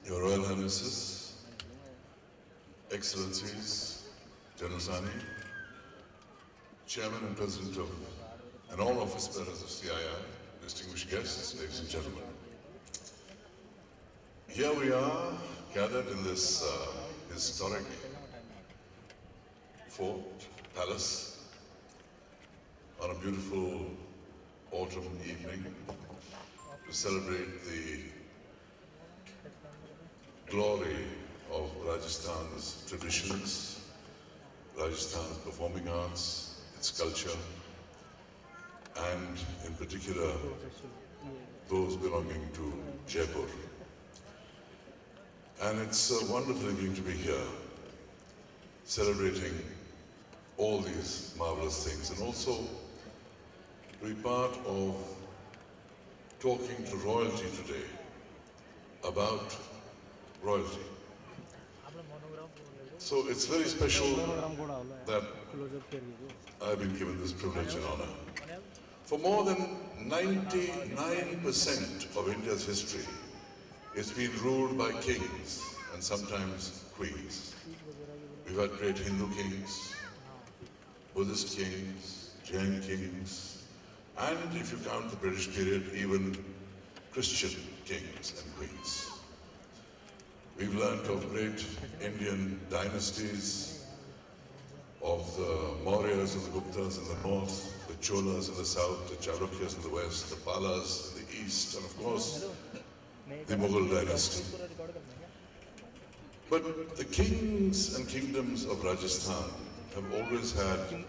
Your Royal Highnesses, Excellencies, General Sani, Chairman and President of and all office bearers of CII, distinguished guests, ladies and gentlemen. Here we are gathered in this historic fort, palace, on a beautiful autumn evening to celebrate the glory of Rajasthan's traditions, Rajasthan's performing arts, its culture, and in particular those belonging to Jaipur. And it's a wonderful evening to be here, celebrating all these marvelous things, and also to be part of talking to royalty today about royalty. So it's very special that I've been given this privilege and honor. For more than 99% of India's history, it's been ruled by kings and sometimes queens. We've had great Hindu kings, Buddhist kings, Jain kings, and if you count the British period, even Christian kings and queens. We've learned of great Indian dynasties, of the Mauryas and the Guptas in the north, the Cholas in the south, the Chalukyas in the west, the Palas in the east, and of course, the Mughal dynasty. But the kings and kingdoms of Rajasthan have always had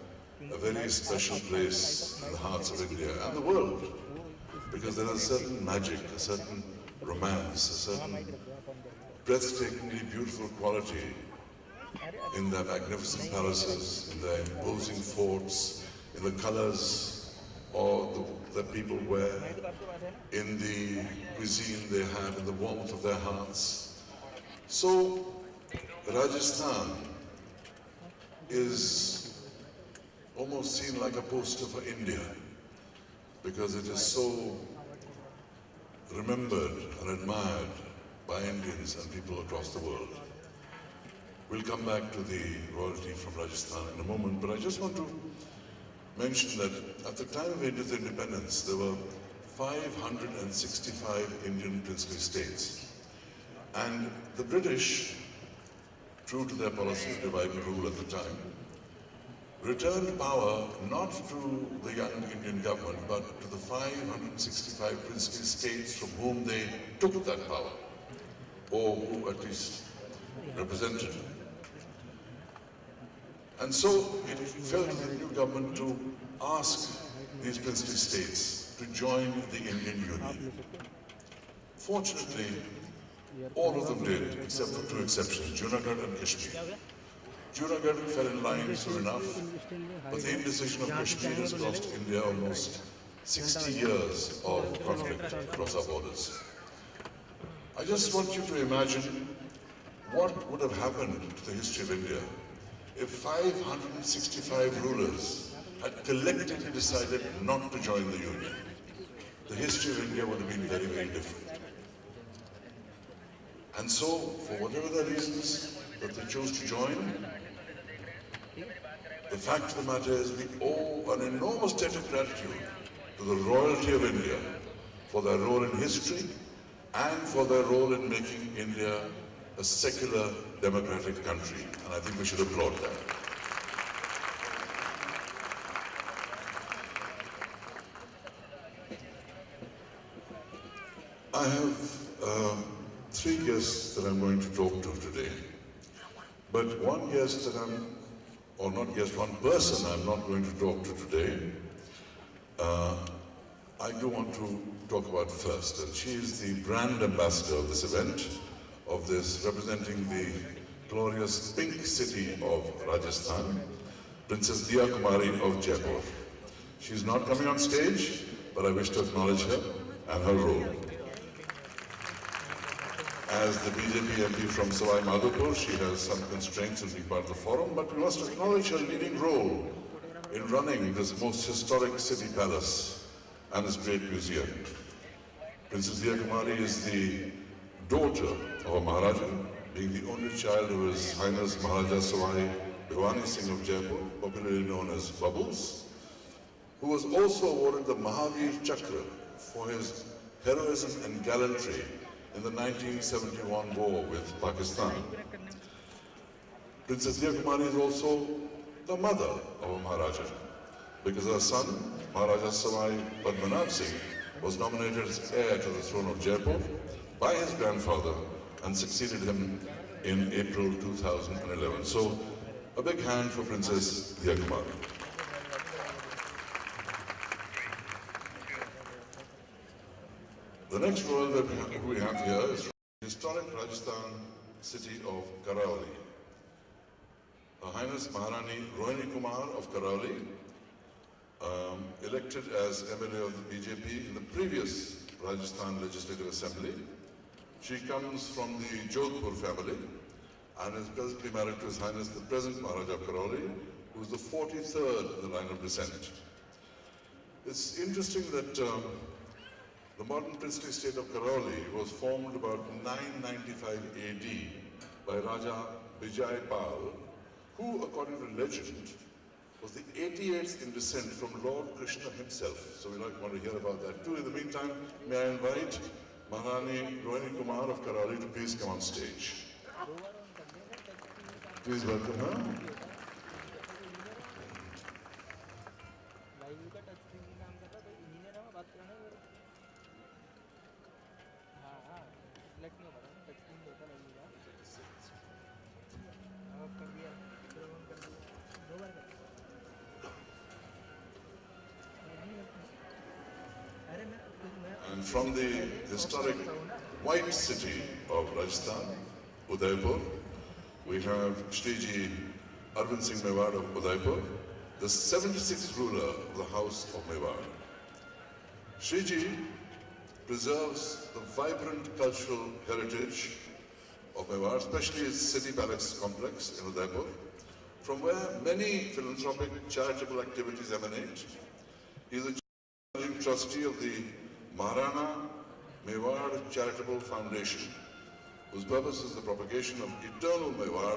a very special place in the hearts of India and the world, because there is a certain magic, a certain romance, a certain breathtakingly beautiful quality in their magnificent palaces, in their imposing forts, in the colors that people wear, in the cuisine they have, in the warmth of their hearts. So Rajasthan is almost seen like a poster for India, because it is so remembered and admired by Indians and people across the world. We'll come back to the royalty from Rajasthan in a moment, but I just want to mention that at the time of India's independence, there were 565 Indian princely states. And the British, true to their policy of divide and rule at the time, returned power not to the young Indian government, but to the 565 princely states from whom they took that power, or who at least represented them. And so it fell to the new government to ask these princely states to join the Indian Union. Fortunately, all of them did, except for two exceptions, Junagadh and Kashmir. Junagadh fell in line soon enough, but the indecision of Kashmir has cost India almost 60 years of conflict across our borders. I just want you to imagine what would have happened to the history of India if 565 rulers had collectively decided not to join the Union. The history of India would have been very, very different. And so, for whatever the reasons that they chose to join, the fact of the matter is we owe an enormous debt of gratitude to the royalty of India for their role in history and for their role in making India a secular, democratic country. And I think we should applaud that. I have three guests that I'm going to talk to today. But one guest that one person I'm not going to talk to today, I do want to talk about first. And she is the brand ambassador of this event, representing the glorious pink city of Rajasthan, Princess Diya Kumari of Jaipur. She's not coming on stage, but I wish to acknowledge her and her role. As the BJP MP from Sawai Madhopur, she has some constraints in being part of the forum, but we must acknowledge her leading role in running this most historic city palace and its great museum. Princess Diya Kumari is the daughter of a Maharaja, being the only child of His Highness Maharaja Sawai Bhivani Singh of Jaipur, popularly known as Bubbles, who was also awarded the Mahavir Chakra for his heroism and gallantry in the 1971 war with Pakistan. Princess Diya Kumari is also the mother of a Maharaja, because her son, Maharaja Sawai Padmanabh Singh, was nominated as heir to the throne of Jaipur by his grandfather and succeeded him in April 2011. So, a big hand for Princess Diya Kumari. The next royal that we have here is from the historic Rajasthan city of Karauli. Her Highness Maharani Rohini Kumar of Karauli, elected as MLA of the BJP in the previous Rajasthan Legislative Assembly. She comes from the Jaipur family and is presently married to His Highness the present Maharaja of Karauli, who is the 43rd in the line of descent. It's interesting that the modern princely state of Karauli was formed about 995 AD by Raja Vijay Pal, who, according to legend, was the 88th in descent from Lord Krishna himself. So we want to hear about that too. In the meantime, may I invite Maharani Rohini Kumar of Karauli to please come on stage. Please welcome her. And from the historic white city of Rajasthan, Udaipur, we have Shriji Arvind Singh Mewar of Udaipur, the 76th ruler of the House of Mewar. Shriji preserves the vibrant cultural heritage of Mewar, especially its city palace complex in Udaipur, from where many philanthropic charitable activities emanate. He is a trustee of the Maharana Mewar Charitable Foundation, whose purpose is the propagation of eternal Mewar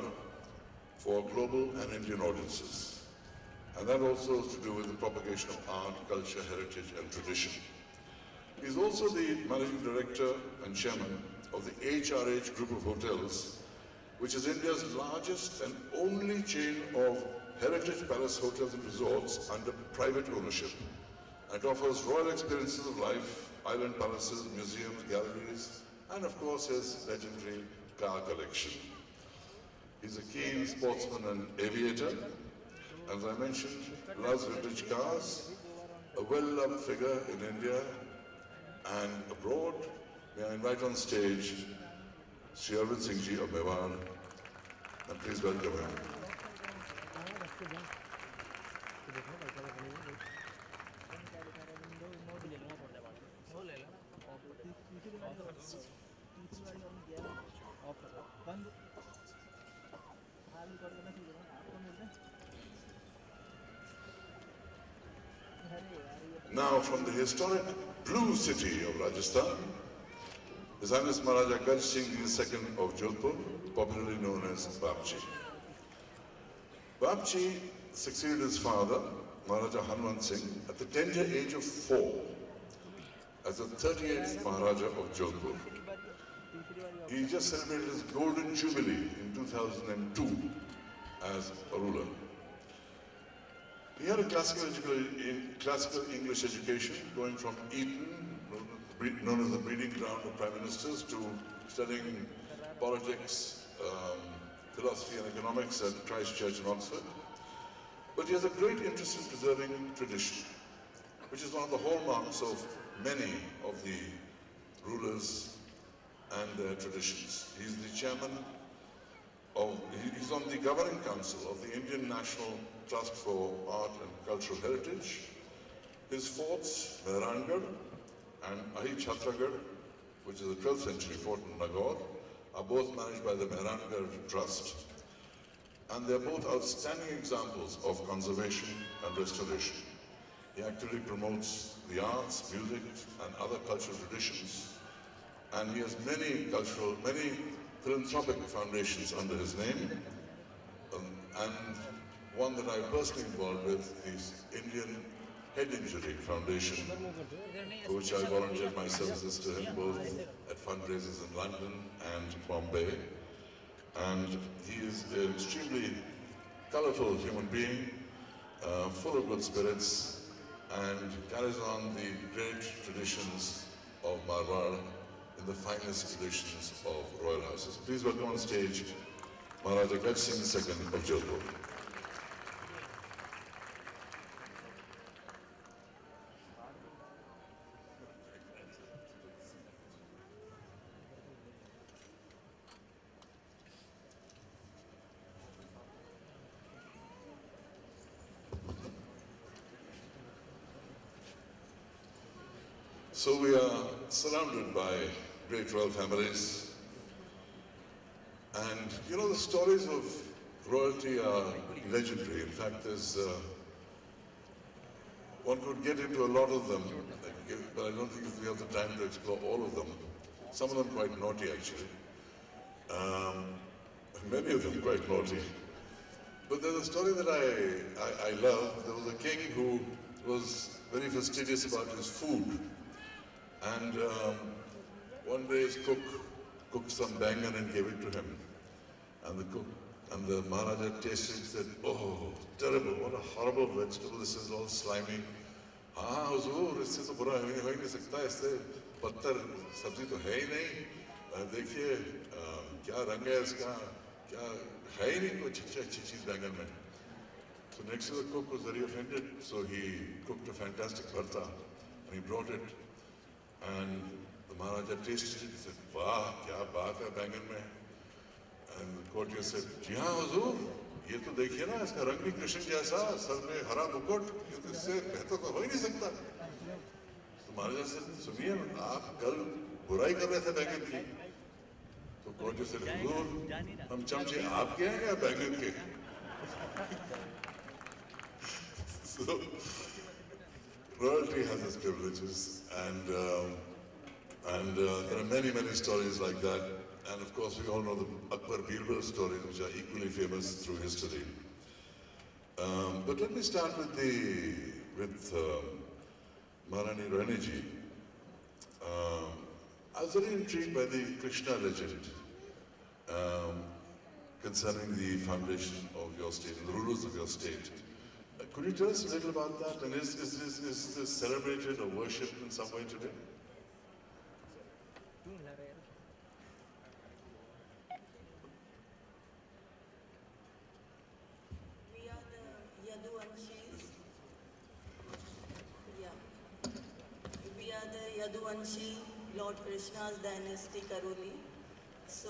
for global and Indian audiences. And that also has to do with the propagation of art, culture, heritage and tradition. He is also the Managing Director and Chairman of the HRH Group of Hotels, which is India's largest and only chain of heritage palace hotels and resorts under private ownership. It offers royal experiences of life, island palaces, museums, galleries, and of course his legendary car collection. He's a keen sportsman and aviator. As I mentioned, loves vintage cars, a well-loved figure in India and abroad. May I invite on stage Sri Arvind Singh Ji of Mewar, and please welcome him. Now from the historic blue city of Rajasthan, His Highness Maharaja Gaj Singh II of Jaipur, popularly known as Babji. Babji succeeded his father, Maharaja Hanwant Singh, at the tender age of 4 as the 38th Maharaja of Jaipur. He just celebrated his golden jubilee in 2002 as a ruler. He had a classical English education, going from Eton, known as the breeding ground of prime ministers, to studying politics, philosophy and economics at Christ Church in Oxford. But he has a great interest in preserving tradition, which is one of the hallmarks of many of the rulers and their traditions. He's the chairman of, he's on the governing council of the Indian National Trust for Art and Cultural Heritage. His forts, Mehrangarh and Ahi Chhatragarh, which is a 12th century fort in Nagaur, are both managed by the Mehrangarh Trust. And they're both outstanding examples of conservation and restoration. He actively promotes the arts, music, and other cultural traditions. and he has many philanthropic foundations under his name. And one that I'm personally involved with is Indian Head Injury Foundation, for which I volunteered my services to him both at fundraisers in London and Bombay. And he is an extremely colorful human being, full of good spirits, and carries on the great traditions of Marwar in the finest traditions of royal houses. Please welcome on stage Maharaja Gaj Singh II of Jaipur. So we are surrounded by great royal families, and you know the stories of royalty are legendary. In fact, there's one could get into a lot of them, but I don't think we have the time to explore all of them. Some of them quite naughty, actually. Many of them quite naughty. But there's a story that I love. There was a king who was very fastidious about his food. And one day his cook cooked some bangan and gave it to him. And the Maharaja tasted it and said, "Oh, terrible, what a horrible vegetable, this is all slimy." "हाँ हुजूर, इससे तो बुरा हो ही नहीं सकता, इससे पत्थर सब्जी तो है ही नहीं, देखिए क्या रंग है इसका, क्या है ही नहीं कोई अच्छी चीज बैंगन में." So next to the cook was very offended, so he cooked a fantastic bharta and he brought it. And the Maharaja tasted it, he said, "Wow, kya baat hai bangan mein." And the courtier said, "जी हाँ हुजूर, ये तो देखिए ना, इसका रंग भी कृष्ण जैसा, sir में हरा मुकुट, ये तो इससे बेहतर तो हो ही नहीं सकता." तो Maharaja said, "सुनिए, आप कल बुराई कर रहे थे बैंगन की." तो courtier said, "हुजूर, हम चमचे आपके हैं क्या बैंगन के?" So, royalty has its privileges, and there are many stories like that. And of course, we all know the Akbar Birbal stories, which are equally famous through history. But let me start with Maharani Rani ji. I was very intrigued by the Krishna legend concerning the foundation of your state, the rulers of your state. Could you tell us a little about that? And is this celebrated or worshipped in some way today? We are the Yaduvanshis. Yeah. We are the Yaduvanshi, Lord Krishna's dynasty, Karoli. So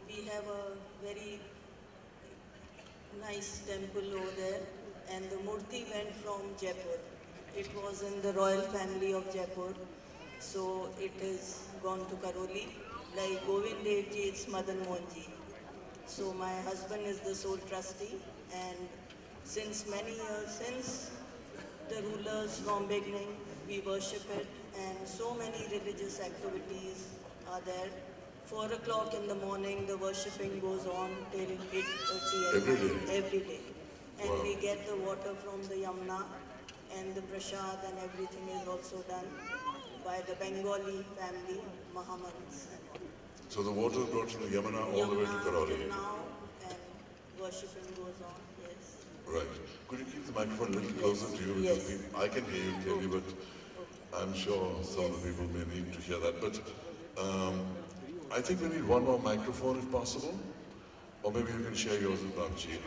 we have a very nice temple over there. And the murti went from Jaipur. It was in the royal family of Jaipur. So it is gone to Karoli. Like Govind Dev ji, it's Madan Mohan ji. So my husband is the sole trustee, and since many years, since the rulers from beginning, we worship it, and so many religious activities are there. 4 o'clock in the morning, the worshipping goes on till 8:30 at night, every day. And wow. We get the water from the Yamuna, and the prasad and everything is also done by the Bengali family, Mahamans. So the water is brought from the Yamuna all the way to Karoli? Now, and worshipping goes on, yes. Right. Could you keep the microphone a little closer to you? Because Yes. I can hear you clearly, but I'm sure some of the people may need to hear that. But I think we need one more microphone if possible. Or maybe you can share yours with Babji.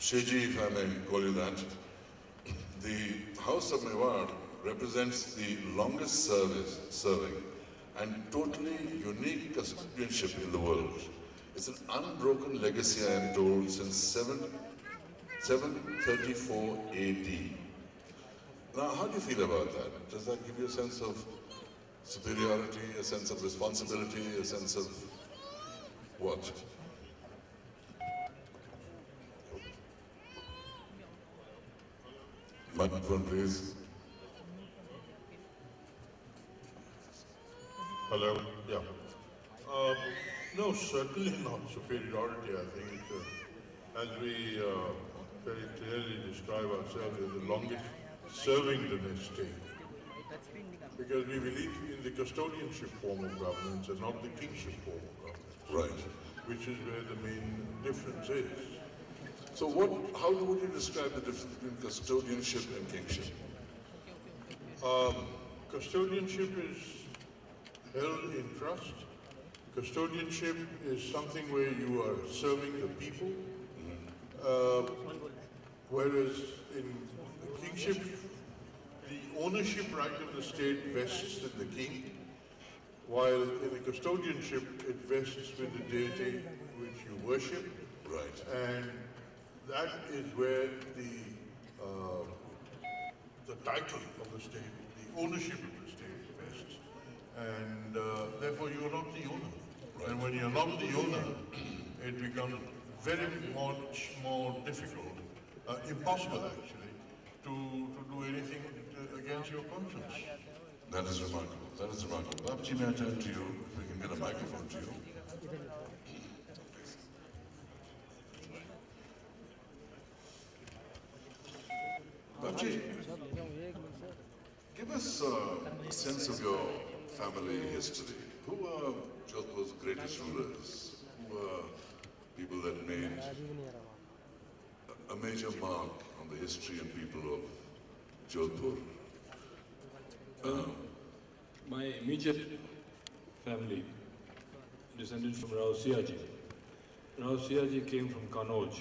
Sheji, if I may call you that, the House of Mewar represents the longest serving and totally unique custodianship in the world. It's an unbroken legacy, I am told, since 734 AD. Now, how do you feel about that? Does that give you a sense of superiority, a sense of responsibility, a sense of what? Microphone, please. Hello? Yeah. Uh, no, certainly not superiority. I think, as we very clearly describe ourselves as the longest serving dynasty, because we believe in the custodianship form of governance and not the kingship form of governance, Right. which is where the main difference is. So how would you describe the difference between custodianship and kingship? Custodianship is held in trust. Custodianship is something where you are serving the people, whereas in the kingship, the ownership right of the state vests in the king, while in the custodianship it vests with the deity which you worship, Right. and that is where the title of the state, the ownership of the state vests, and therefore you are not the owner. Right. And when you're not the owner, it becomes very much more difficult, impossible actually, to do anything against your conscience. That is remarkable. That is remarkable. Babaji, may I turn to you? If we can get a microphone to you. Babaji, give us a sense of your family history. Who were Jodhpur's greatest rulers? Who were people that made a major mark on the history and people of Jodhpur? My immediate family descended from Rao Siaji. Rao Siaji came from Kanauj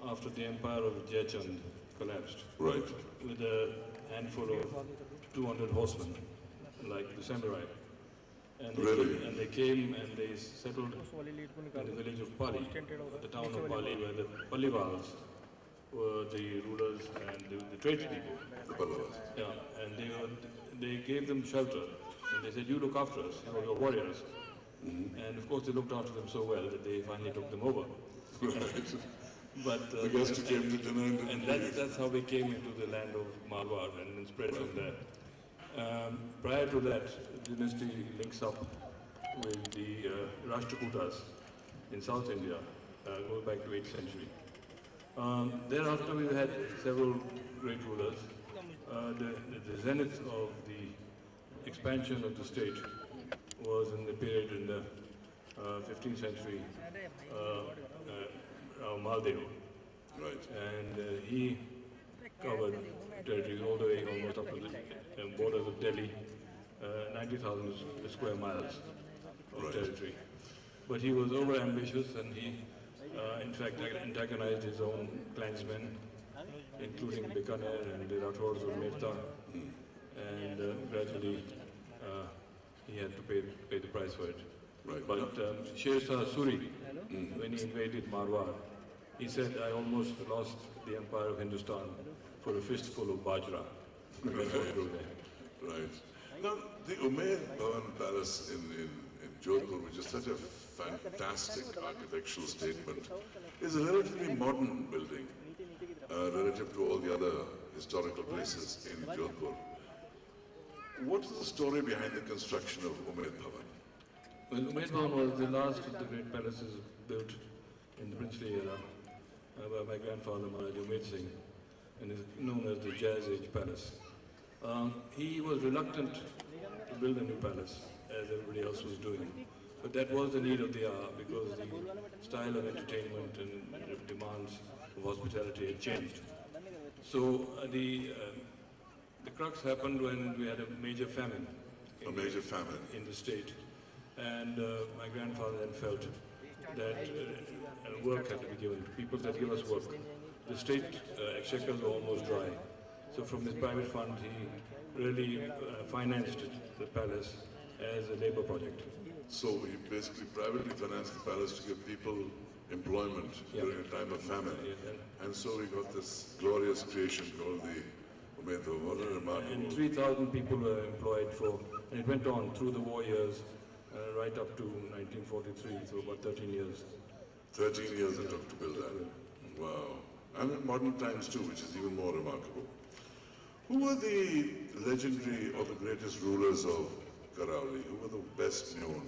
after the empire of Jaichand collapsed, Right. with a handful of 200 horsemen, like the samurai. And Really? and they came and they settled in the village of Pali, the town of Pali, where the Pallivals were the rulers and the tradespeople. The Pallavas. Yeah, and they gave them shelter, and they said, "You look after us, you're warriors." And of course, they looked after them so well that they finally took them over. Right. But The guest who came to dinner and and didn't that's how we came into the land of Malwar and then spread from there. Prior to that, the dynasty links up with the Rashtrakutas in South India, goes back to 8th century. Thereafter, we've had several great rulers. The zenith of the expansion of the state was in the period in the 15th century, Maldev. Right. And he covered territories all the way almost up to the borders of Delhi, 90,000 square miles of Right. territory. But he was over ambitious, and he, in fact, antagonized his own clansmen, including Bikaner and the Rathors of Mehta, and gradually he had to pay the price for it. Right. But Sher Shah Suri, when he invaded Marwar, he said, "I almost lost the empire of Hindustan for a fistful of bajra." That's what he wrote there. Right. Now, the Umayyad Bhavan Palace in Jodhpur, which is such a fantastic architectural statement, is a relatively modern building relative to all the other historical places in Jodhpur. What is the story behind the construction of Umayyad Bhavan? Well, Umayyad Bhavan was the last of the great palaces built in the princely era by my grandfather Maharaja Umayyad Singh, and is known as the Jazz Age Palace. He was reluctant to build a new palace, as everybody else was doing. But that was the need of the hour, because the style of entertainment and the demands of hospitality had changed. So the crux happened when we had a major famine. A major famine. In the state. And my grandfather then felt that work had to be given. People said, "Give us work." The state exchequers were almost dry. So from his private fund, he really financed the palace as a labor project. So he basically privately financed the palace to give people employment during a time of famine. Yeah, And so we got this glorious creation called the Umayyad Bhavan. What a and remarkable. 3,000 people were employed and it went on through the war years, right up to 1943, so about 13 years. 13 years it took to build that. Wow. And in modern times too, which is even more remarkable. Who were the legendary or the greatest rulers of Karauli? Who were the best known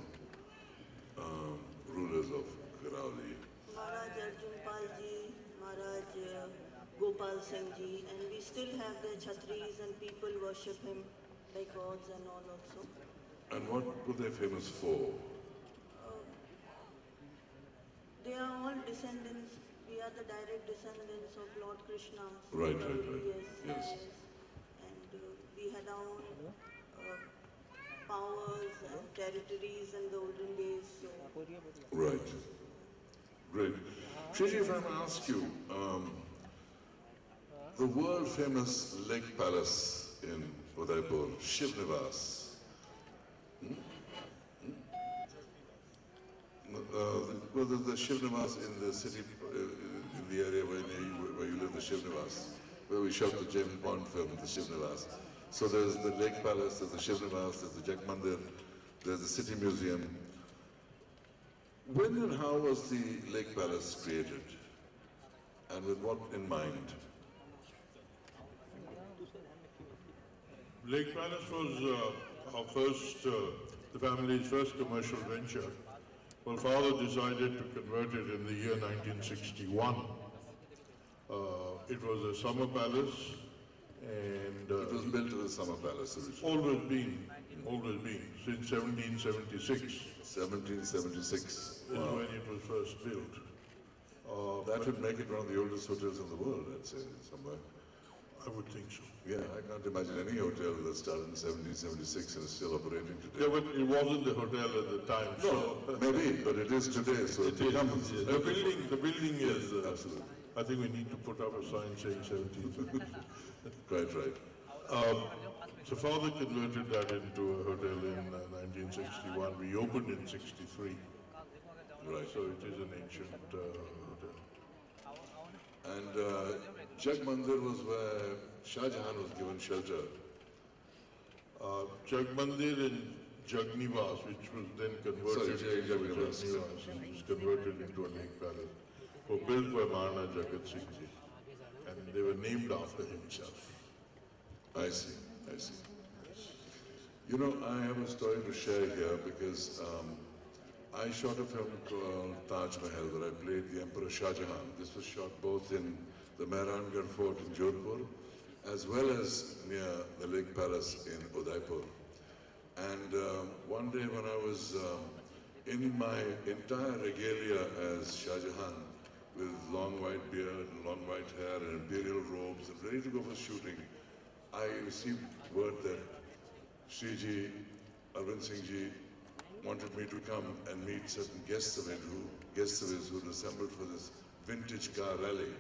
rulers of Karauli? Maharaj Arjun Pal Ji, Maharaj Gopal Singh Ji, and we still have the Chhatris and people worship him like gods and all also. And what were they famous for? They are all descendants. We are the direct descendants of Lord Krishna. So Right, right, right. Yes. And we had our own powers and territories in the olden days. So Right. Great. Shriji, if I may ask you, the world famous lake palace in Udaipur, Shivnivas, the Shivnivas in the city, in the area where you live, the Shivnivas, where we shot the James Bond film, the Shivnivas. So there's the lake palace, there's the Shivnivas, there's the Jag Mandir, there's the city museum. When and how was the lake palace created? And with what in mind? Lake Palace was our first, the family's first commercial venture. Well, father decided to convert it in the year 1961. It was a summer palace, and It was built as a summer palace originally. always been, since 1776 1776. is when it was first built. That would make it one of the oldest hotels in the world, I'd say, somewhere. I would think so. Yeah, I can't imagine any hotel that started in 1776 and is still operating today. Yeah, but it wasn't a hotel at the time, so Maybe, but it is today, so it becomes. the building is. Absolutely. I think we need to put up a sign saying 1776. Quite right. So father converted that into a hotel in 1961. We opened in 63. Right. So it is an ancient hotel. And Jag Mandir was where Shah Jahan was given shelter. Jag Mandir in Jagnivas, which was then converted Sorry, into Jagnivas. was converted into a lake palace, were built by Maharana Jagat Singh Ji, and they were named after himself. I see, I see. You know, I have a story to share here because I shot a film called Taj Mahal where I played the Emperor Shah Jahan. This was shot both in the Mehrangarh Fort in Jaipur as well as near the Lake Palace in Udaipur. And one day when I was in my entire regalia as Shah Jahan with long white beard and long white hair and imperial robes and ready to go for shooting, I received word that Shriji, Arvind Singh Ji wanted me to come and meet certain guests of his who had assembled for this vintage car rally.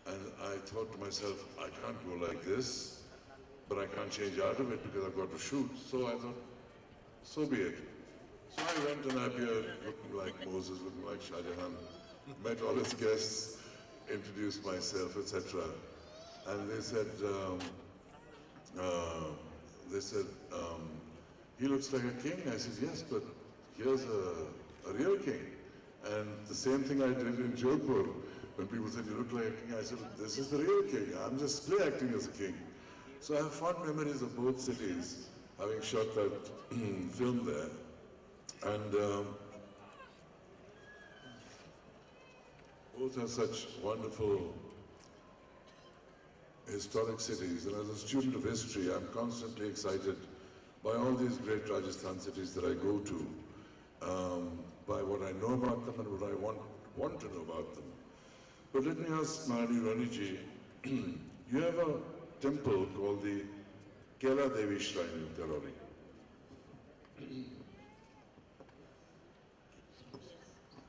And I thought to myself, I can't go like this, but I can't change out of it because I've got to shoot. So I thought, so be it. So I went and I appeared looking like Moses, looking like Shah Jahan, met all his guests, introduced myself, etc. And they said, he looks like a king. I said, yes, but here's a real king. And the same thing I did in Jaipur. When people said, you look like a king, I said, this is the real king. I'm just play acting as a king. So I have fond memories of both cities, having shot that film there. And both are such wonderful historic cities. And as a student of history, I'm constantly excited by all these great Rajasthan cities that I go to, by what I know about them and what I want to know about them. But let me ask Mahadi Raniji, you have a temple called the Kela Devi Shrine in Karoli.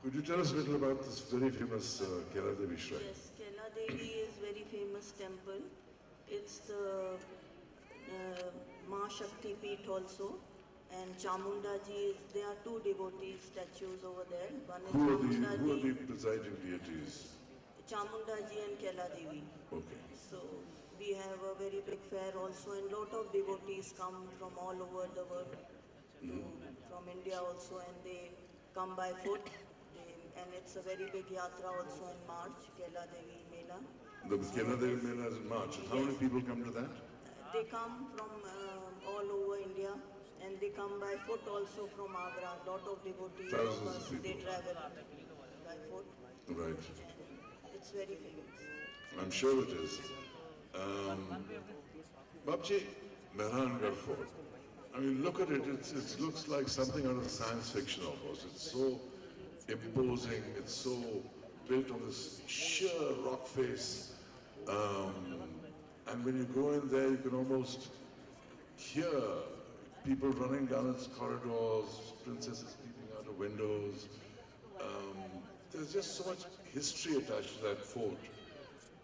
Could you tell us a little about this very famous Kela Devi Shrine? yes, Kela Devi is very famous temple. It's the Ma Shakti Peeth also. And Chamunda Ji there are two devotee statues over there. One is Who are Chamunda the Ji, presiding deities? Chamunda Ji and Kela Devi. Okay. So we have a very big fair also, and lot of devotees come from all over the world, from India also, and they come by foot. And it's a very big yatra also in March, Kela Devi Mela. The Kela Devi Mela is in March. How many people come to that? They come from all over India, and they come by foot also from Agra. Lot of devotees Thousands of of us, people. they travel by foot. Right. And it's very famous. I'm sure it is. Babji, Mehrangarh Fort. I mean, look at it. It looks like something out of science fiction almost. It's so imposing. It's so built on this sheer rock face. And when you go in there, you can almost hear people running down its corridors, princesses peeping out of windows. There's just so much history attached to that fort.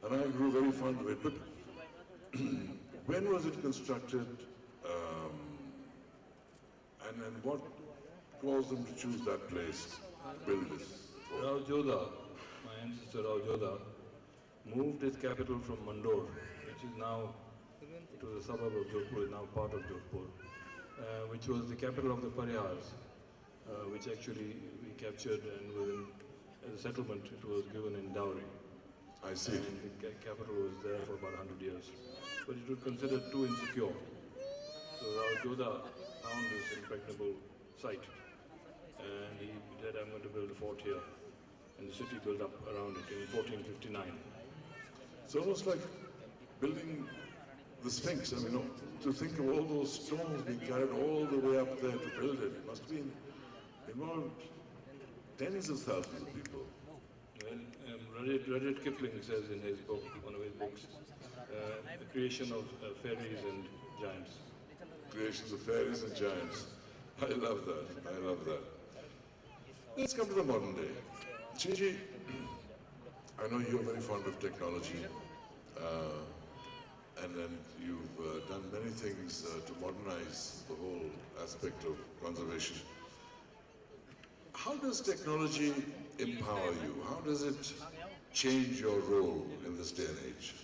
And I grew very fond of it. But when was it constructed? And then what caused them to choose that place to build this fort? Rao Jodha, my ancestor Rao Jodha, moved his capital from Mandor, which is now to the suburb of Jaipur, now part of Jaipur, which was the capital of the Parihars, which actually we captured, and within as a settlement it was given in dowry. I see. And the capital was there for about 100 years. But it was considered too insecure. So Rao Jodha found this impregnable site, and he said, I'm going to build a fort here. And the city built up around it in 1459. It's almost like building the Sphinx. I mean, to think of all those stones being carried all the way up there to build it, must have been involved tens of thousands of people. Well, Rudyard Kipling says in his book, one of his books, the creation of fairies and giants. Creations of fairies and giants. I love that. I love that. Let's come to the modern day. Chinji, I know you're very fond of technology, and then you've done many things to modernize the whole aspect of conservation. How does technology empower you? How does it change your role in this day and age?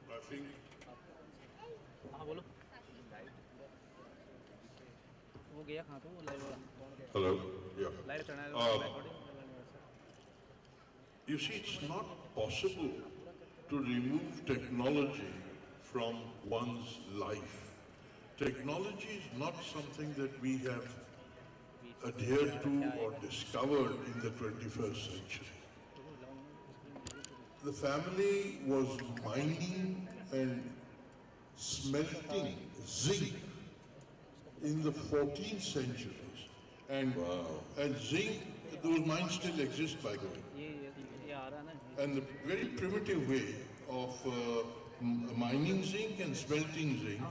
I think hello. Yeah. You see, it's not possible to remove technology from one's life. Technology is not something that we have adhered to or discovered in the 21st century. The family was mining and smelting zinc in the 14th centuries. And, and zinc, those mines still exist, by the way. And the very primitive way of mining zinc and smelting zinc,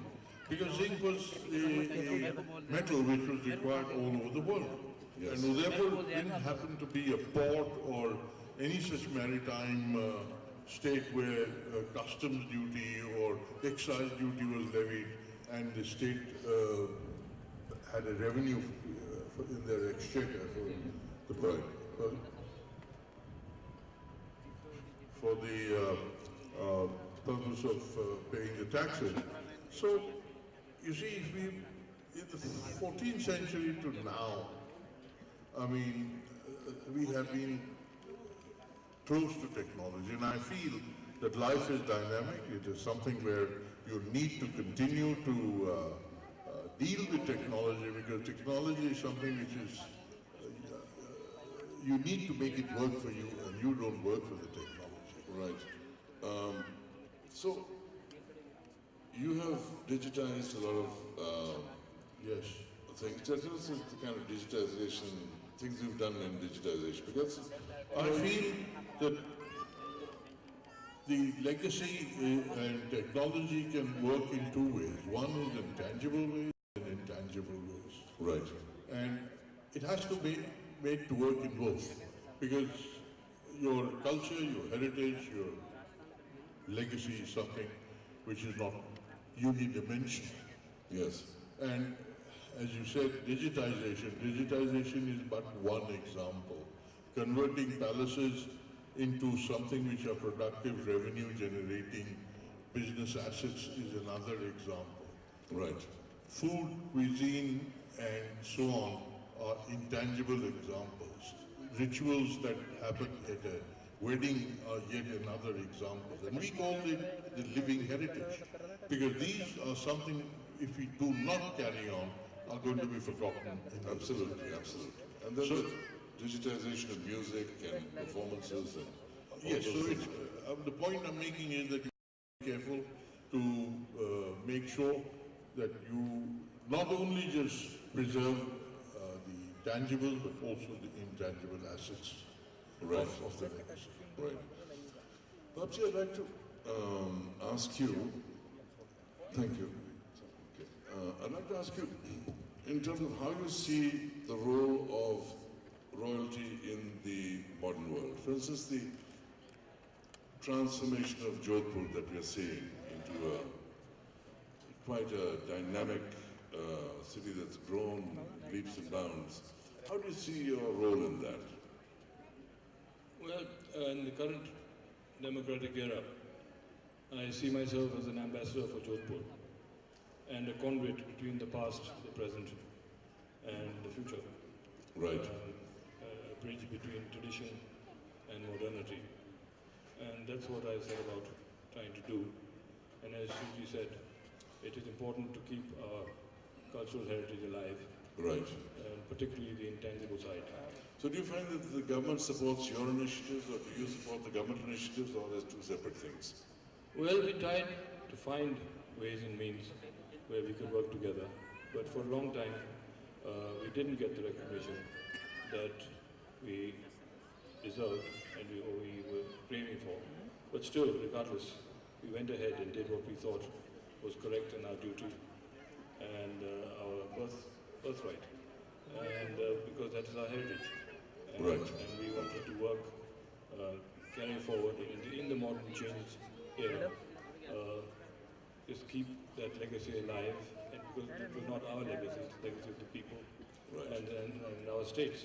because zinc was a metal which was required all over the world. Yes. And Udaipur didn't happen to be a port or any such maritime state where customs duty or excise duty was levied, and the state had a revenue in their exchequer for the purpose of paying the taxes. So, you see, in the 14th century to now, I mean, we have been close to technology, and I feel that life is dynamic. It is something where you need to continue to deal with technology, because technology is something which is, you need to make it work for you, and you don't work for the technology. Right. So, you have digitized a lot of Yes. things. Tell us the kind of digitization, things you've done in digitization, because I feel that the legacy and technology can work in two ways. One is in tangible ways and intangible ways. right. And it has to be made to work in both, because your culture, your heritage, your legacy is something which is not unidimensional. Yes. And as you said, digitization is but one example. Converting palaces into something which are productive, revenue generating business assets is another example. Right. Food, cuisine, and so on are intangible examples. Rituals that happen at a wedding are yet another example. And we call it the living heritage, because these are something, if we do not carry on, are going to be forgotten. Absolutely, absolutely. And then So- the digitization of music and performances and all Yes, those so things. it's, the point I'm making is that you be careful to make sure that you not only just preserve the tangible but also the intangible assets Right. of the legacy. Right. Perhaps I'd like to ask you, thank you. Okay. I'd like to ask you, in terms of how you see the role of royalty in the modern world. For instance, the transformation of Jodhpur that we are seeing into quite a dynamic city that's grown leaps and bounds. How do you see your role in that? Well, in the current democratic era, I see myself as an ambassador for Jodhpur and a conduit between the past, the present, and the future. Right. A bridge between tradition and modernity. And that's what I set about trying to do. And as Shiji said, it is important to keep our cultural heritage alive, Right. and particularly the intangible side. So do you find that the government supports your initiatives, or do you support the government initiatives, or there's two separate things? Well, we tried to find ways and means where we could work together, but for a long time we didn't get the recognition that we deserved and we were craving for. But still, regardless, we went ahead and did what we thought was correct and our duty and our birthright, and because that is our heritage. And, Right. and we wanted to work, carry forward in the modern change era, just keep that legacy alive, and because it was not our legacy, it's the legacy of the people Right. and our states.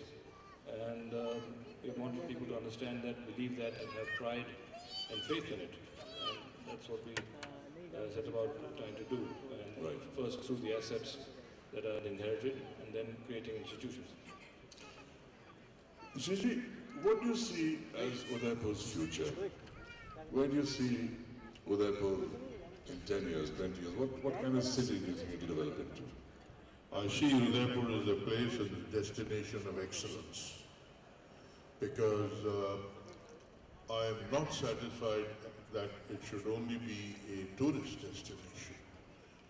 And we wanted people to understand that, believe that, and have pride and faith in it. And that's what we set about trying to do. And Right. first through the assets that are inherited, and then creating institutions. Shiji, what do you see as Udaipur's future? Where do you see Udaipur in 10 years, 20 years? What kind of city do you think it will develop into? I see Jaipur as a place and a destination of excellence because I am not satisfied that it should only be a tourist destination,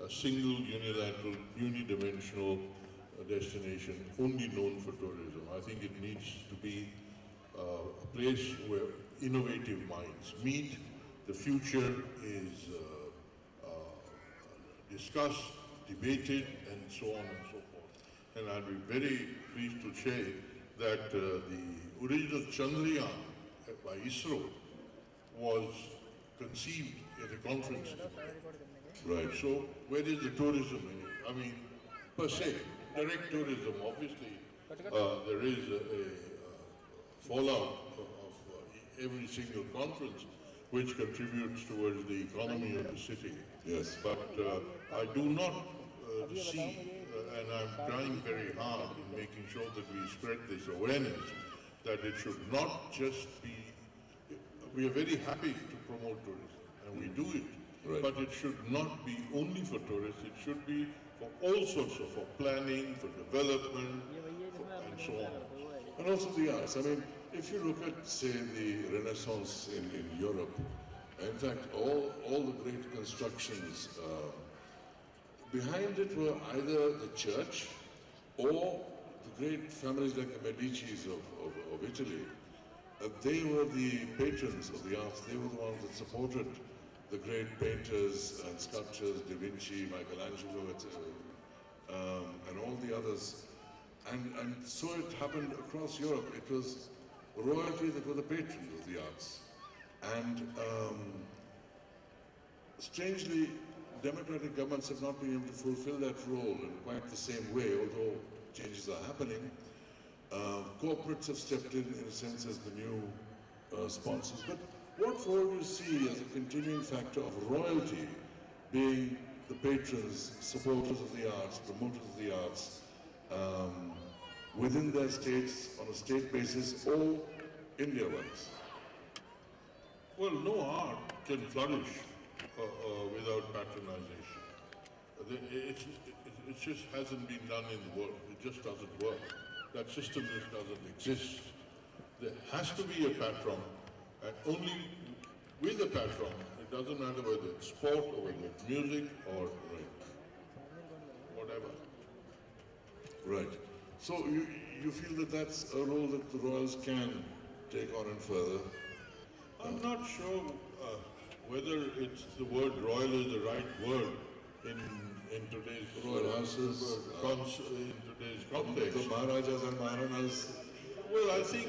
a single unilateral, unidimensional destination only known for tourism. I think it needs to be a place where innovative minds meet. The future is discussed, debated, and so on and so forth. And I'll be very pleased to say that the original Chandrayaan by ISRO was conceived at a conference. Right. So where is the tourism in it? I mean, per se, direct tourism, obviously, there is a fallout of every single conference which contributes towards the economy of the city. Yes. But I do not see, and I'm trying very hard in making sure that we spread this awareness, that it should not just be, we are very happy to promote tourism, and we do it. Right. But it should not be only for tourists, it should be for all sorts of, for planning, for development, and so on. And also the arts. I mean, if you look at, say, the Renaissance in Europe, in fact, all the great constructions, behind it were either the church or the great families like the Medicis of Italy. They were the patrons of the arts. They were the ones that supported the great painters and sculptors, Da Vinci, Michelangelo, and all the others. And so it happened across Europe. It was royalty that were the patrons of the arts. And strangely, democratic governments have not been able to fulfill that role in quite the same way, although changes are happening. Corporates have stepped in a sense, as the new sponsors. But what role do you see as a continuing factor of royalty being the patrons, supporters of the arts, promoters of the arts, within their states, on a state basis, or India-wise? Well, no art can flourish without patronization. It just hasn't been done in the world. It just doesn't work. That system just doesn't exist. There has to be a patron, and only with a patron, it doesn't matter whether it's sport or whether it's music or whatever. Right. So you feel that that's a role that the Royals can take on and further? I'm not sure whether it's the word royal is the right word in today's Royal houses, in today's context. the Maharajas and Maharanas. Well, I think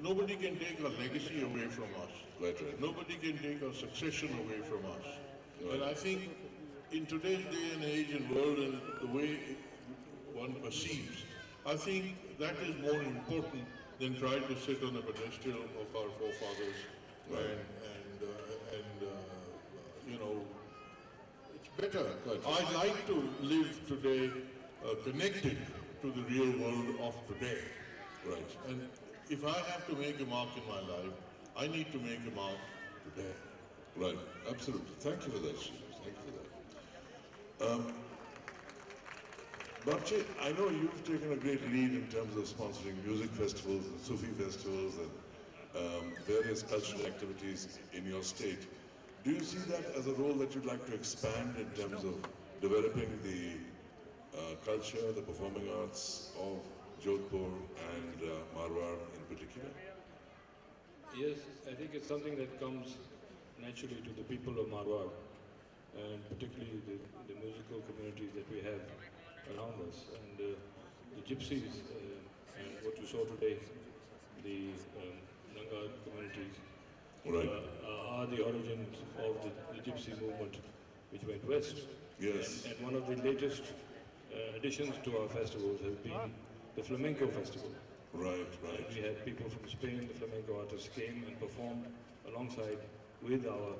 nobody can take our legacy away from us. Right, right. Nobody can take our succession away from us. Right. And I think in today's day and age and world and the way one perceives, I think that is more important than trying to sit on a pedestal of our forefathers. Right. And you know, it's better. Right. I like to live today connected to the real world of today. Right. And if I have to make a mark in my life, I need to make a mark today. Right. Absolutely. Thank you for that, Srinivas. Thank you for that. Babji, I know you've taken a great lead in terms of sponsoring music festivals and Sufi festivals and various cultural activities in your state. Do you see that as a role that you'd like to expand in terms of developing the culture, the performing arts of Jodhpur and Marwar in particular? Yes, I think it's something that comes naturally to the people of Marwar, and particularly the musical communities that we have around us. And the gypsies, and what you saw today, the Nanga communities, Right. are the origins of the gypsy movement which went west. Yes. And one of the latest additions to our festivals has been the flamenco festival. Right, right. We had people from Spain, the flamenco artists came and performed alongside with our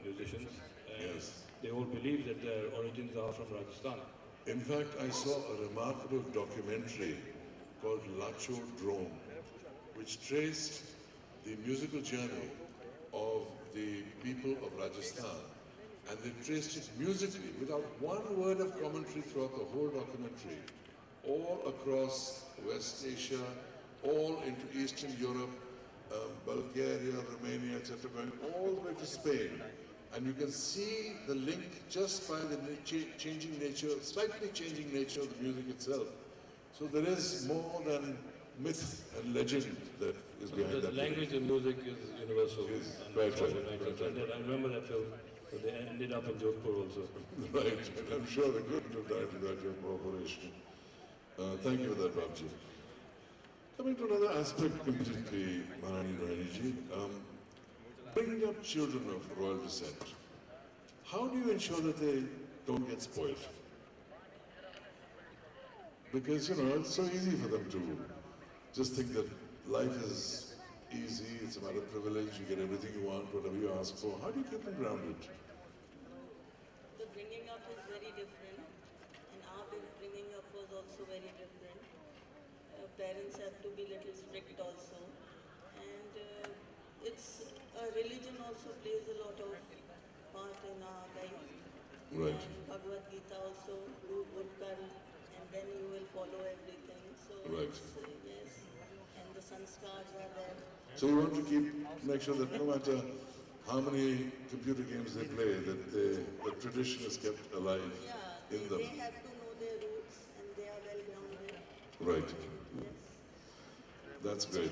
musicians. And Yes. they all believe that their origins are from Rajasthan. In fact, I saw a remarkable documentary called Lacho Drone, which traced the musical journey of the people of Rajasthan. And they traced it musically, without one word of commentary throughout the whole documentary, all across West Asia, all into Eastern Europe, Bulgaria, Romania, etc., going all the way to Spain. And you can see the link just by the changing nature, slightly changing nature of the music itself. So there is more than myth and legend that is behind The that. language of music is universal. Is and quite also right, united. quite right. And I remember that film, but they ended up in Jodhpur also. Right, and I'm sure they couldn't have died without your cooperation. Thank you for that, Babji. Coming to another aspect completely, Maharani Rohini, bringing up children of royal descent, how do you ensure that they don't get spoiled? Because, it's so easy for them to just think that life is easy, it's a matter of privilege, you get everything you want, whatever you ask for. How do you keep them grounded? The bringing up is very different, and our bringing up was also very different. Parents have to be little strict also, and it's religion also plays a lot of part in our life. Right. And Bhagavad Gita also, do good karma, and then you will follow everything. So Right. it's, yes, and the sanskars are there. So you want to make sure that no matter how many computer games they play, that the tradition is kept alive Yeah, in them. they have to know their roots, and they are well grounded. Right. Yes. That's great.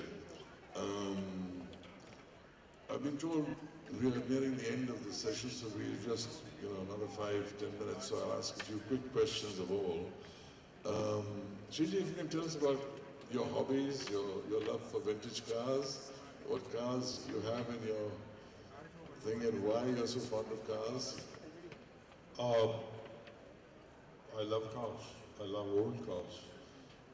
I've been told we are nearing the end of the session, so we just, another 5-10 minutes. So I'll ask a few quick questions of all. Shriji, if you can tell us about your hobbies, your love for vintage cars, what cars you have in your thing, and why you're so fond of cars. I love cars. I love old cars.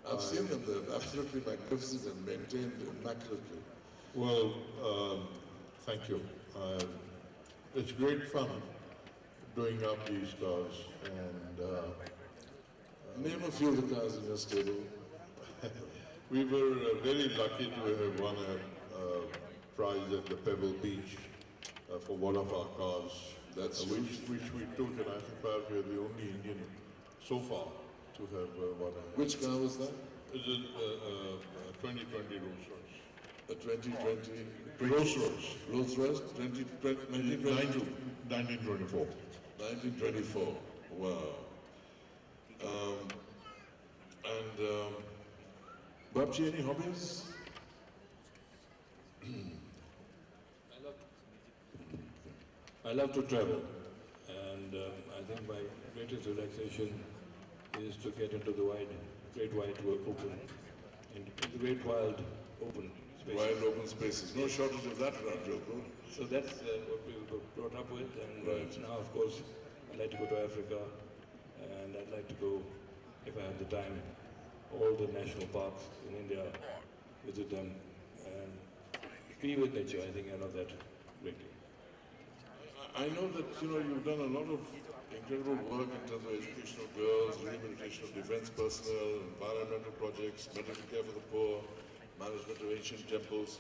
I've seen them; they're absolutely magnificent and maintained immaculately. Well, thank you. It's great fun doing up these cars, and Name a few of the cars in your stable. we were very lucky to have won a prize at the Pebble Beach for one of our cars. That's which we took, and I think perhaps we are the only Indian so far to have won a... Which car was that? It's a 2020 Rolls Royce. A 2020 Rolls Royce. Rolls Royce 1922. 1924. 1924. Wow. Babji, any hobbies? I love to travel, and I think my greatest relaxation is to get into the great wide open, into the great wild open spaces. Wild open spaces. No shortage of that around Jaipur. So that's what we were brought up with, and Right. now, of course, I'd like to go to Africa, and I'd like to go, if I have the time, all the national parks in India, visit them, and be with nature. I think I love that greatly. I know that you've done a lot of incredible work in terms of education of girls, rehabilitation of defense personnel, environmental projects, medical care for the poor, management of ancient temples.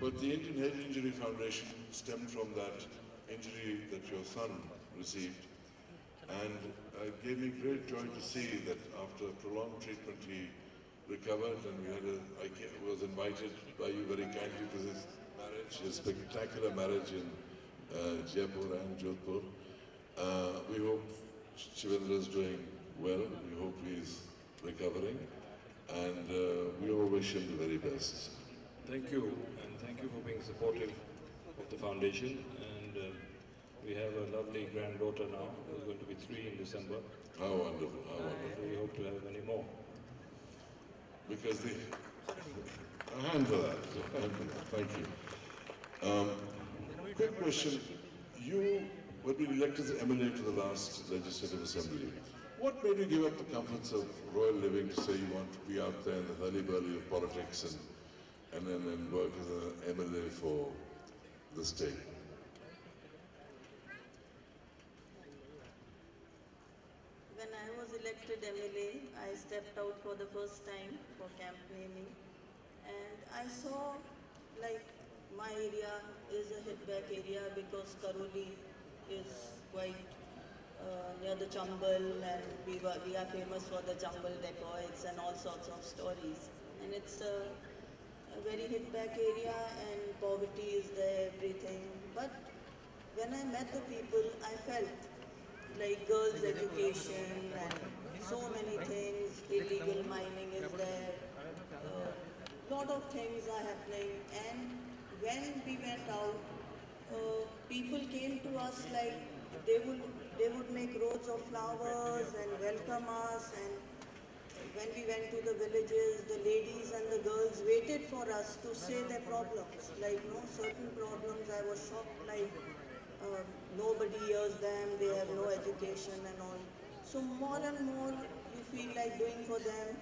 But the Indian Head Injury Foundation stemmed from that injury that your son received, and it gave me great joy to see that after prolonged treatment he recovered, and I was invited by you very kindly to this marriage, a spectacular marriage in Jaipur and Jodhpur. We hope Shivendra is doing well. We hope he is recovering, and we all wish him the very best. Thank you, and thank you for being supportive of the foundation. And we have a lovely granddaughter now, who's going to be 3 in December. How wonderful! How wonderful! And we hope to have many more. Because a hand for that. Thank you. Quick question. You were being elected as MLA to the last Legislative Assembly. What made you give up the comforts of royal living to say you want to be out there in the hurly-burly of politics and then work as an MLA for the state? When I was elected MLA, I stepped out for the first time for campaigning, and I saw, like, my area is a hit-back area because Karoli is quite near the Chambal, and we are famous for the Chambal dacoits and all sorts of stories. And it's a very hit-back area, and poverty is there, everything. But when I met the people, I felt like girls' education and so many things, illegal mining is there, lot of things are happening. And when we went out, people came to us like they would make roads of flowers and welcome us. And when we went to the villages, the ladies and the girls waited for us to say their problems. Like, certain problems, I was shocked, like nobody hears them, they have no education and all. So more and more you feel like doing for them,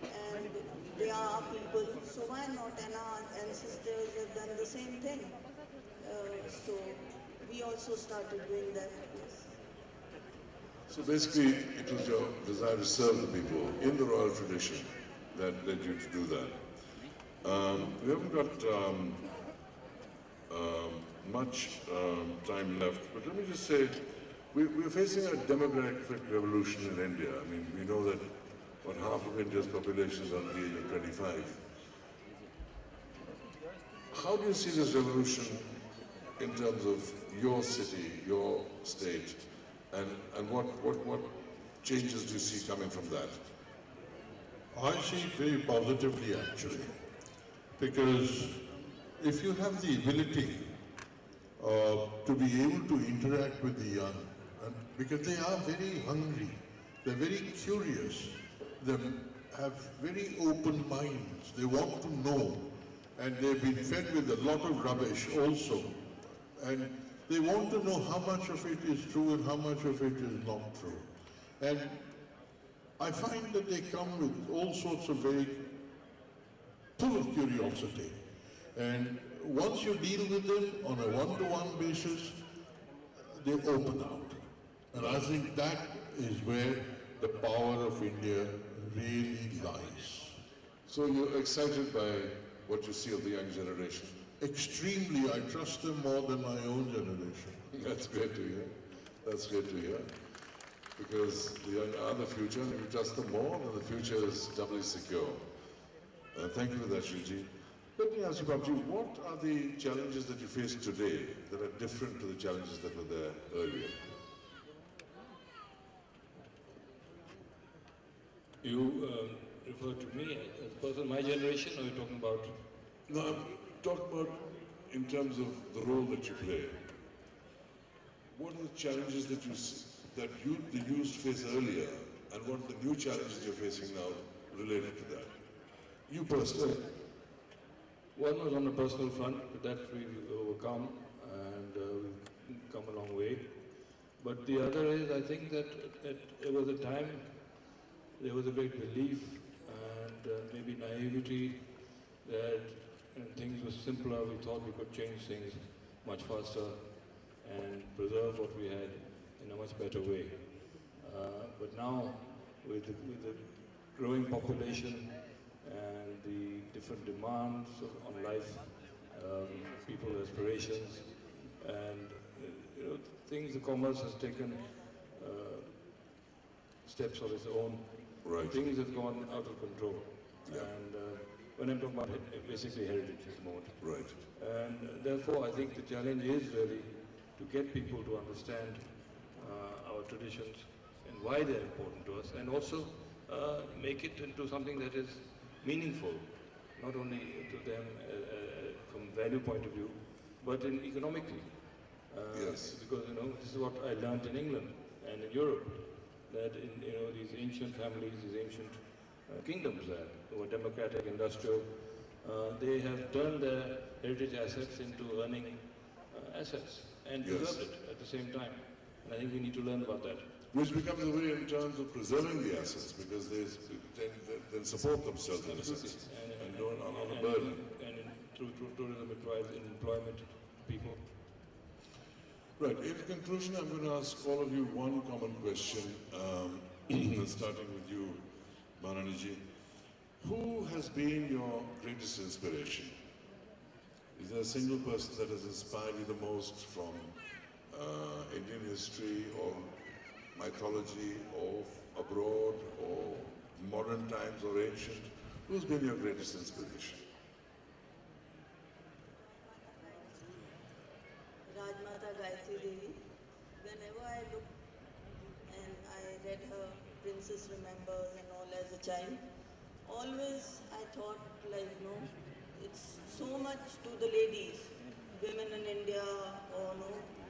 and they are our people, so why not? And our ancestors have done the same thing. So we also started doing that. Yes. So basically, it was your desire to serve the people in the royal tradition that led you to do that. We haven't got much time left, but let me just say, we're facing a demographic revolution in India. I mean, we know that half of India's population is under the age of 25. How do you see this revolution in terms of your city, your state, and what changes do you see coming from that? I see it very positively, actually, because if you have the ability to be able to interact with the young, and because they are very hungry, they're very curious, they have very open minds, they want to know, and they've been fed with a lot of rubbish also, and they want to know how much of it is true and how much of it is not true. And I find that they come with all sorts of very full of curiosity. And once you deal with them on a one-to-one basis, they open out. And I think that is where the power of India really lies. So you're excited by what you see of the young generation? Extremely, I trust them more than my own generation. That's great to hear. That's great to hear. Because the young are the future, and if you trust them more, then the future is doubly secure. Thank you for that, Shriji. Let me ask you, Babji, what are the challenges that you face today that are different to the challenges that were there earlier? You refer to me as a person, my generation, or you're talking about? No, I'm talking about in terms of the role that you play. What are the challenges that the youth face earlier, and what are the new challenges you're facing now related to that? You personally. One was on a personal front, but that we've overcome, and we've come a long way. But the other is, I think that it was a time, there was a great belief and maybe naivety that when things were simpler, we thought we could change things much faster and preserve what we had in a much better way. But now, with the growing population and the different demands on life, people's aspirations, and things, the commerce has taken steps of its own. Right. Things have gone out of control. Yeah. And when I'm talking about basically heritage at the moment. Right. And therefore, I think the challenge is really to get people to understand our traditions and why they're important to us, and also make it into something that is meaningful, not only to them from value point of view, but economically. Yes. Because this is what I learned in England and in Europe, that in these ancient families, these ancient kingdoms there, who were democratic, industrial, they have turned their heritage assets into earning assets and preserved it at the same time. And I think we need to learn about that. Which becomes a way in terms of preserving the assets, because they then support themselves in a sense, and don't are not a burden. And through tourism, it provides employment to people. Right. In conclusion, I'm going to ask all of you one common question, starting with you, Maraniji. Who has been your greatest inspiration? Is there a single person that has inspired you the most from Indian history or mythology or abroad or modern times or ancient? Who's been your greatest inspiration? Rajmata Gayatri Devi. Whenever I look and I read her Princess Remembers and all as a child, always I thought it's so much to the ladies, women in India,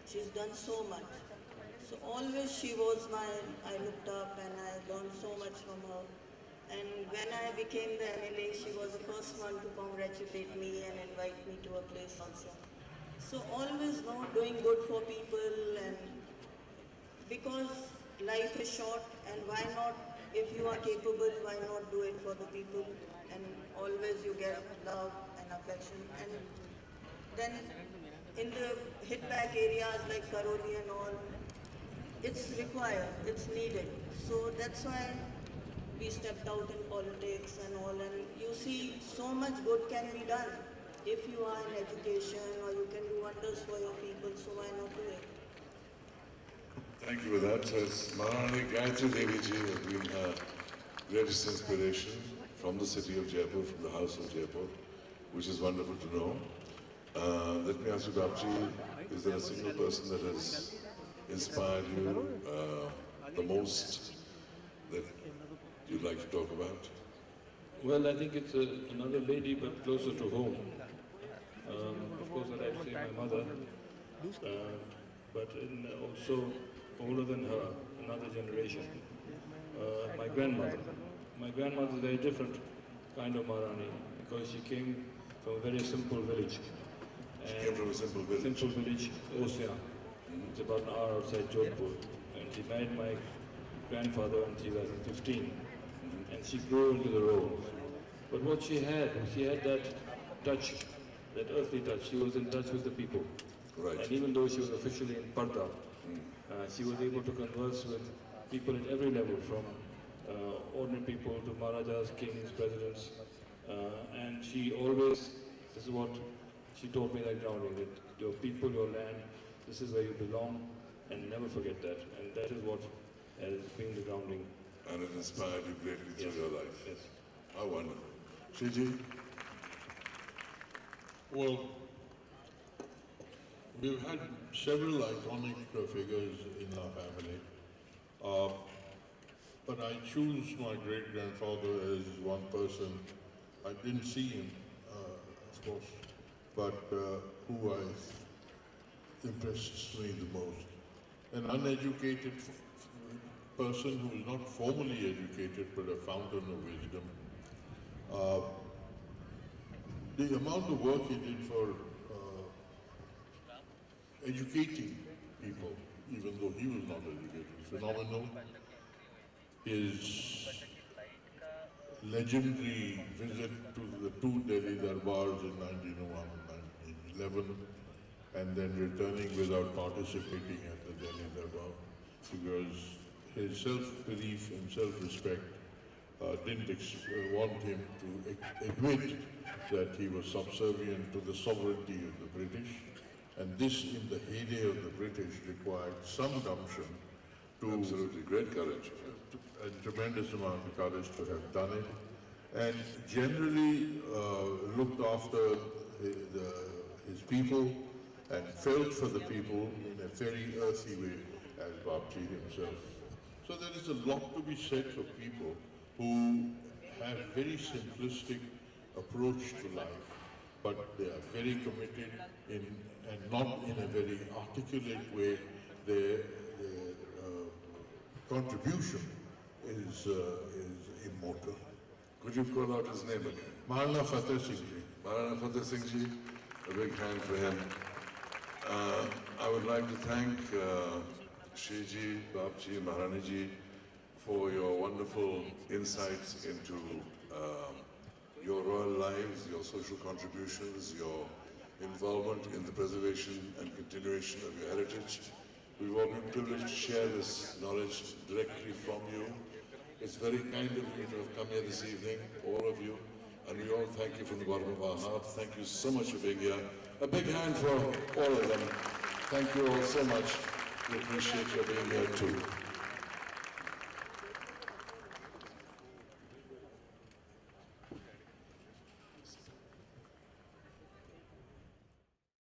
she's done so much. So always she was I looked up and I learned so much from her. And when I became the MLA, she was the first one to congratulate me and invite me to a place also. So always doing good for people, and because life is short, and why not, if you are capable, why not do it for the people, and always you get love and affection. And then in the hit back areas like Karoli and all, it's required, it's needed. So that's why we stepped out in politics and all, and you see so much good can be done if you are in education, or you can do wonders for your people, so why not do it? Thank you for that. So it's Maharani Gayatri Devi ji has been her greatest inspiration from the city of Jaipur, from the house of Jaipur, which is wonderful to know. Let me ask you, Babji, is there a single person that has inspired you the most that you'd like to talk about? Well, I think it's another lady, but closer to home. Of course, I'd say my mother, but also older than her, another generation, my grandmother. My grandmother is a very different kind of Maharani, because she came from a very simple village. She came from a simple village? Simple village, Osya. It's about an hour outside Jaipur. And she married my grandfather when she was 15. And she grew into the role. But what she had that touch, that earthly touch. She was in touch with the people. Right. And even though she was officially in Parda, she was able to converse with people at every level, from ordinary people to Maharajas, kings, presidents. And she always, this is what she taught me that grounding, that your people, your land, this is where you belong, and never forget that. And that is what has been the grounding. And it inspired you greatly through Yes. your life. Yes. How wonderful. Shiji? Well, we've had several iconic figures in our family, but I choose my great-grandfather as one person. I didn't see him, of course, but who impresses me the most. An uneducated person who is not formally educated, but a fountain of wisdom. The amount of work he did for educating people, even though he was not educated, is phenomenal. His legendary visit to the two Delhi Darbars in 1901 and 1911, and then returning without participating at the Delhi Darbar, because his self-belief and self-respect didn't want him to admit that he was subservient to the sovereignty of the British. And this, in the heyday of the British, required some gumption to... Absolutely, great courage. A tremendous amount of courage to have done it. And generally looked after his people and felt for the people in a very earthy way, as Babji himself. So there is a lot to be said for people who have very simplistic approach to life, but they are very committed and not in a very articulate way. Their contribution is immortal. Could you call out his name again? Maharana Fateh Singh Ji. Maharana Fateh Singh Ji, a big hand for him. I would like to thank Shiji, Babji, Maharani Ji for your wonderful insights into your royal lives, your social contributions, your involvement in the preservation and continuation of your heritage. We've all been privileged to share this knowledge directly from you. It's very kind of you to have come here this evening, all of you, and we all thank you from the bottom of our heart. Thank you so much for being here. A big hand for all of them. Thank you all so much. We appreciate your being here too.